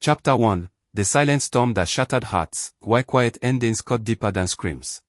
Chapter 1. The Silent Storm That Shattered Hearts, Why Quiet Endings Cut Deeper Than Screams.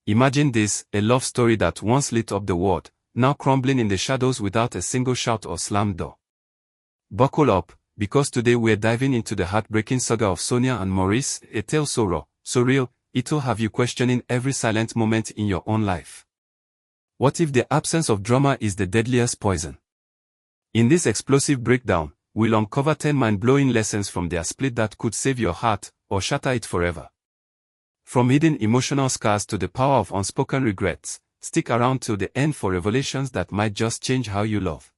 Imagine this, a love story that once lit up the world, now crumbling in the shadows without a single shout or slammed door. Buckle up, because today we're diving into the heartbreaking saga of Sonia and Maurice, a tale so raw, so real, it'll have you questioning every silent moment in your own life. What if the absence of drama is the deadliest poison? In this explosive breakdown, we'll uncover 10 mind-blowing lessons from their split that could save your heart, or shatter it forever. From hidden emotional scars to the power of unspoken regrets, stick around till the end for revelations that might just change how you love.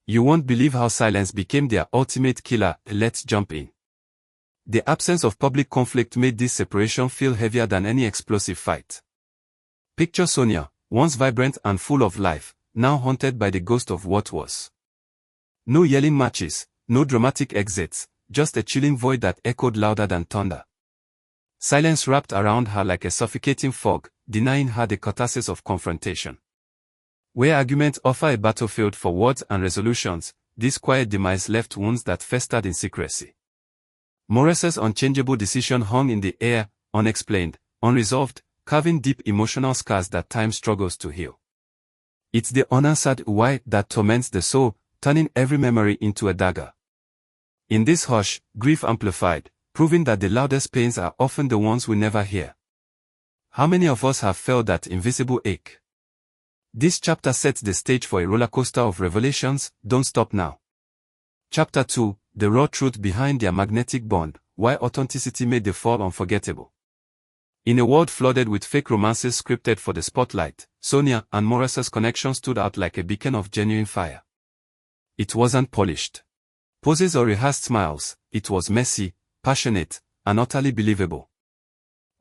You won't believe how silence became their ultimate killer. Let's jump in. The absence of public conflict made this separation feel heavier than any explosive fight. Picture Sonia, once vibrant and full of life, now haunted by the ghost of what was. No yelling matches, no dramatic exits, just a chilling void that echoed louder than thunder. Silence wrapped around her like a suffocating fog, denying her the catharsis of confrontation. Where arguments offer a battlefield for words and resolutions, this quiet demise left wounds that festered in secrecy. Maurice's unchangeable decision hung in the air, unexplained, unresolved, carving deep emotional scars that time struggles to heal. It's the unanswered why that torments the soul, turning every memory into a dagger. In this hush, grief amplified, proving that the loudest pains are often the ones we never hear. How many of us have felt that invisible ache? This chapter sets the stage for a rollercoaster of revelations. Don't stop now. Chapter 2. The raw truth behind their magnetic bond, why authenticity made the fall unforgettable. In a world flooded with fake romances scripted for the spotlight, Sonia and Maurice's connection stood out like a beacon of genuine fire. It wasn't polished poses or rehearsed smiles, it was messy, passionate, and utterly believable.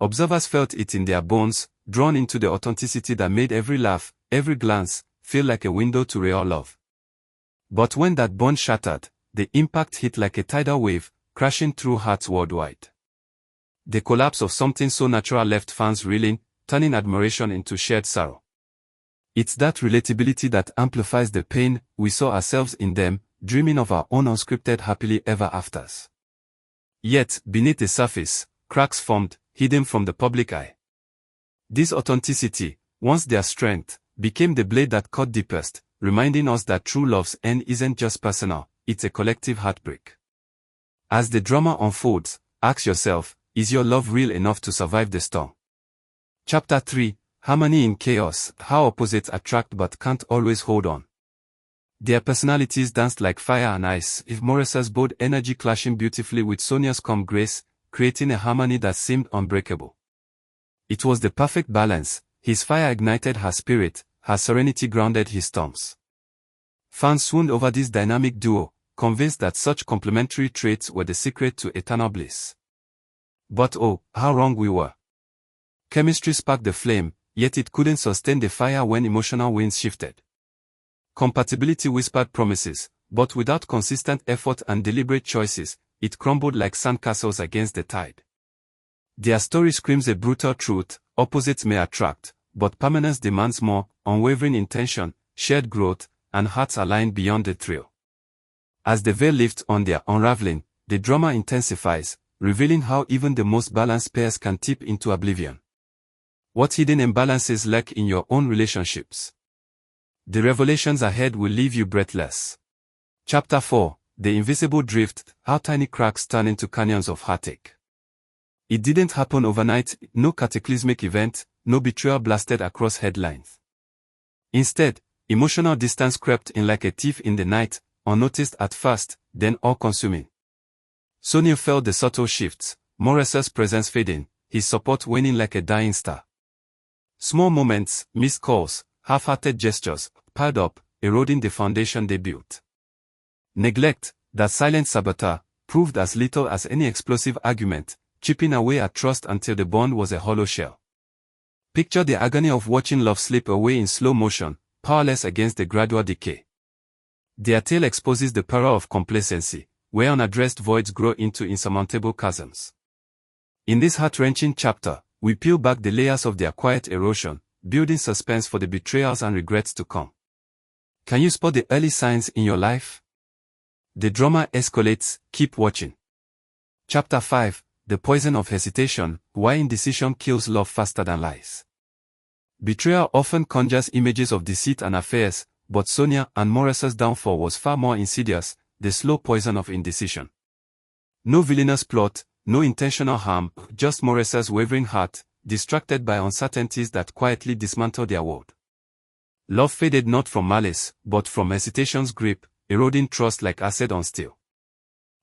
Observers felt it in their bones, drawn into the authenticity that made every laugh, every glance, feel like a window to real love. But when that bond shattered, the impact hit like a tidal wave, crashing through hearts worldwide. The collapse of something so natural left fans reeling, turning admiration into shared sorrow. It's that relatability that amplifies the pain. We saw ourselves in them, dreaming of our own unscripted happily ever afters. Yet, beneath the surface, cracks formed, hidden from the public eye. This authenticity, once their strength, became the blade that cut deepest, reminding us that true love's end isn't just personal, it's a collective heartbreak. As the drama unfolds, ask yourself, is your love real enough to survive the storm? Chapter 3. Harmony in Chaos, How Opposites Attract But Can't Always Hold On. Their personalities danced like fire and ice, if Maurice's bold energy clashing beautifully with Sonia's calm grace, creating a harmony that seemed unbreakable. It was the perfect balance. His fire ignited her spirit, her serenity grounded his storms. Fans swooned over this dynamic duo, convinced that such complementary traits were the secret to eternal bliss. But oh, how wrong we were. Chemistry sparked the flame, yet it couldn't sustain the fire when emotional winds shifted. Compatibility whispered promises, but without consistent effort and deliberate choices, it crumbled like sandcastles against the tide. Their story screams a brutal truth: opposites may attract, but permanence demands more, unwavering intention, shared growth, and hearts aligned beyond the thrill. As the veil lifts on their unraveling, the drama intensifies, revealing how even the most balanced pairs can tip into oblivion. What hidden imbalances lurk in your own relationships? The revelations ahead will leave you breathless. Chapter 4. The Invisible Drift, How Tiny Cracks Turn into Canyons of Heartache. It didn't happen overnight, no cataclysmic event, no betrayal blasted across headlines. Instead, emotional distance crept in like a thief in the night, unnoticed at first, then all-consuming. Sonia felt the subtle shifts, Maurice's presence fading, his support waning like a dying star. Small moments, missed calls, half-hearted gestures, piled up, eroding the foundation they built. Neglect, that silent saboteur, proved as little as any explosive argument, chipping away at trust until the bond was a hollow shell. Picture the agony of watching love slip away in slow motion, powerless against the gradual decay. Their tale exposes the peril of complacency, where unaddressed voids grow into insurmountable chasms. In this heart-wrenching chapter, we peel back the layers of their quiet erosion, building suspense for the betrayals and regrets to come. Can you spot the early signs in your life? The drama escalates, keep watching. Chapter 5, The Poison of Hesitation, Why Indecision Kills Love Faster Than Lies. Betrayal often conjures images of deceit and affairs, but Sonia and Maurice's downfall was far more insidious, the slow poison of indecision. No villainous plot, no intentional harm, just Maurice's wavering heart, distracted by uncertainties that quietly dismantled their world. Love faded not from malice, but from hesitation's grip, eroding trust like acid on steel.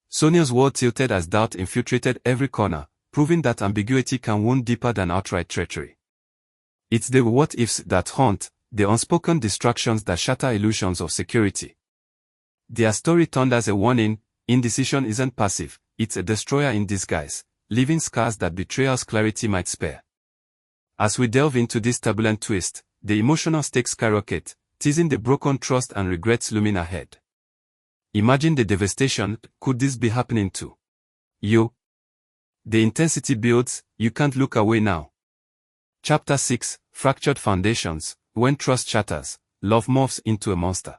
Sonia's world tilted as doubt infiltrated every corner, proving that ambiguity can wound deeper than outright treachery. It's the what-ifs that haunt, the unspoken distractions that shatter illusions of security. Their story turned as a warning: indecision isn't passive, it's a destroyer in disguise, leaving scars that betrayal's clarity might spare. As we delve into this turbulent twist, the emotional stakes skyrocket, teasing the broken trust and regrets looming ahead. Imagine the devastation. Could this be happening to you? The intensity builds, you can't look away now. Chapter 6, Fractured Foundations. When trust shatters, love morphs into a monster.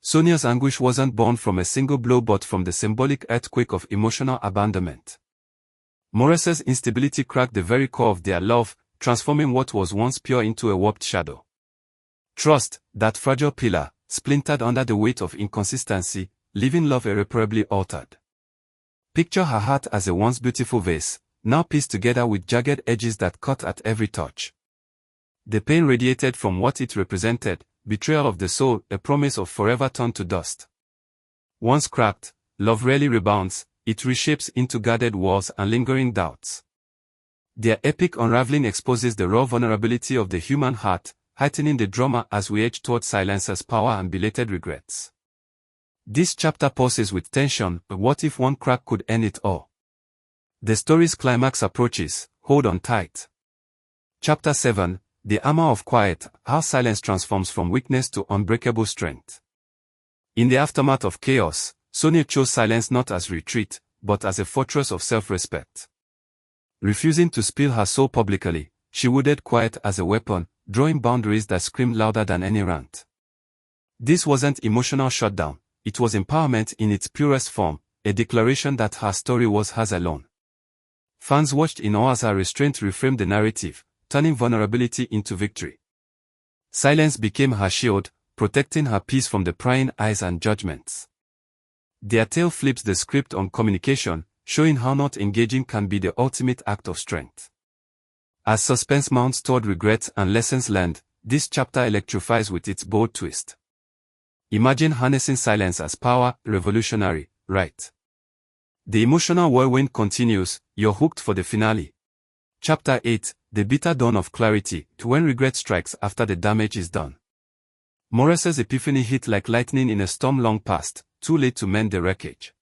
Sonia's anguish wasn't born from a single blow but from the symbolic earthquake of emotional abandonment. Maurice's instability cracked the very core of their love, transforming what was once pure into a warped shadow. Trust, that fragile pillar, splintered under the weight of inconsistency, leaving love irreparably altered. Picture her heart as a once beautiful vase, now pieced together with jagged edges that cut at every touch. The pain radiated from what it represented: betrayal of the soul, a promise of forever turned to dust. Once cracked, love rarely rebounds, it reshapes into guarded walls and lingering doubts. Their epic unraveling exposes the raw vulnerability of the human heart, heightening the drama as we edge toward silencer's power and belated regrets. This chapter pauses with tension: what if one crack could end it all? The story's climax approaches, hold on tight. Chapter 7, The Armor of Quiet, How Silence Transforms from Weakness to Unbreakable Strength. In the aftermath of chaos, Sonia chose silence not as retreat, but as a fortress of self-respect. Refusing to spill her soul publicly, she wielded quiet as a weapon, drawing boundaries that screamed louder than any rant. This wasn't emotional shutdown, it was empowerment in its purest form, a declaration that her story was hers alone. Fans watched in awe as her restraint reframed the narrative, turning vulnerability into victory. Silence became her shield, protecting her peace from the prying eyes and judgments. Their tale flips the script on communication, showing how not engaging can be the ultimate act of strength. As suspense mounts toward regrets and lessons learned, this chapter electrifies with its bold twist. Imagine harnessing silence as power, revolutionary, right? The emotional whirlwind continues, you're hooked for the finale. Chapter 8, The Bitter Dawn of Clarity, when regret strikes after the damage is done. Maurice's epiphany hit like lightning in a storm long past, too late to mend the wreckage.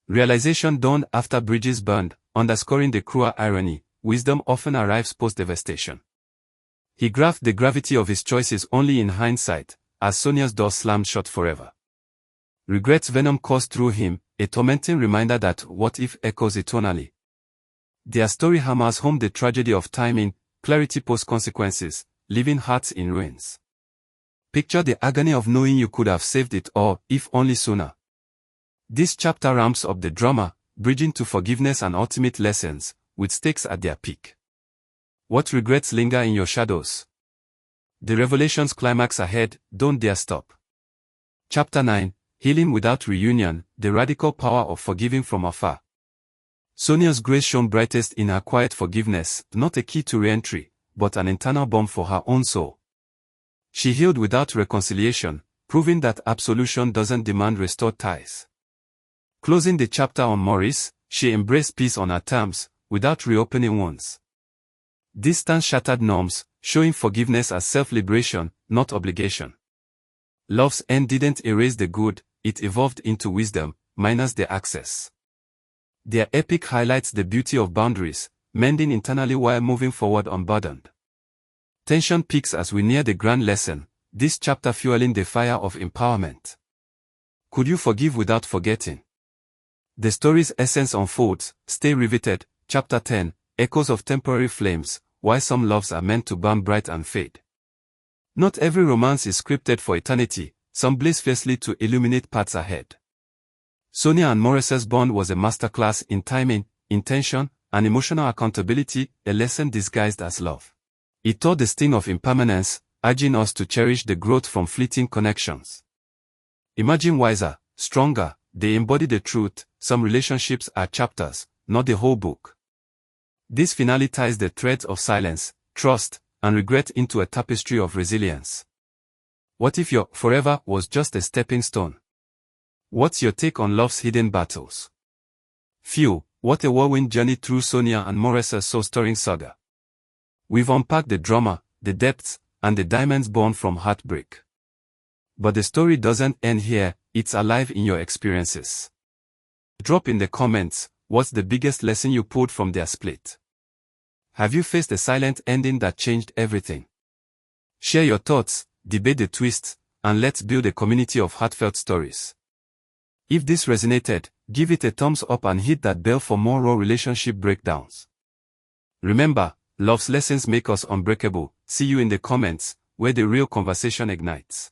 Realization dawned after bridges burned, underscoring the cruel irony: wisdom often arrives post-devastation. He grasped the gravity of his choices only in hindsight, as Sonia's door slammed shut forever. Regret's venom coursed through him, a tormenting reminder that what if echoes eternally. Their story hammers home the tragedy of timing, clarity post-consequences, leaving hearts in ruins. Picture the agony of knowing you could have saved it all, if only sooner. This chapter ramps up the drama, bridging to forgiveness and ultimate lessons, with stakes at their peak. What regrets linger in your shadows? The revelation's climax ahead, don't dare stop. Chapter 9, Healing Without Reunion, The Radical Power of Forgiving from Afar. Sonia's grace shone brightest in her quiet forgiveness, not a key to re-entry, but an internal bomb for her own soul. She healed without reconciliation, proving that absolution doesn't demand restored ties. Closing the chapter on Maurice, she embraced peace on her terms, without reopening wounds. This stance shattered norms, showing forgiveness as self-liberation, not obligation. Love's end didn't erase the good, it evolved into wisdom, minus the access. Their epic highlights the beauty of boundaries, mending internally while moving forward unburdened. Tension peaks as we near the grand lesson, this chapter fueling the fire of empowerment. Could you forgive without forgetting? The story's essence unfolds, stay riveted. Chapter 10, Echoes of Temporary Flames, Why Some Loves Are Meant to Burn Bright and Fade. Not every romance is scripted for eternity, some blaze fiercely to illuminate paths ahead. Sonia and Maurice's bond was a masterclass in timing, intention, and emotional accountability, a lesson disguised as love. It taught the sting of impermanence, urging us to cherish the growth from fleeting connections. Imagine wiser, stronger, they embody the truth. Some relationships are chapters, not the whole book. This finale ties the threads of silence, trust, and regret into a tapestry of resilience. What if your forever was just a stepping stone? What's your take on love's hidden battles? Phew, what a whirlwind journey through Sonia and Maurice's soul-stirring saga. We've unpacked the drama, the depths, and the diamonds born from heartbreak. But the story doesn't end here, it's alive in your experiences. Drop in the comments, what's the biggest lesson you pulled from their split? Have you faced a silent ending that changed everything? Share your thoughts, debate the twists, and let's build a community of heartfelt stories. If this resonated, give it a thumbs up and hit that bell for more raw relationship breakdowns. Remember, love's lessons make us unbreakable. See you in the comments, where the real conversation ignites.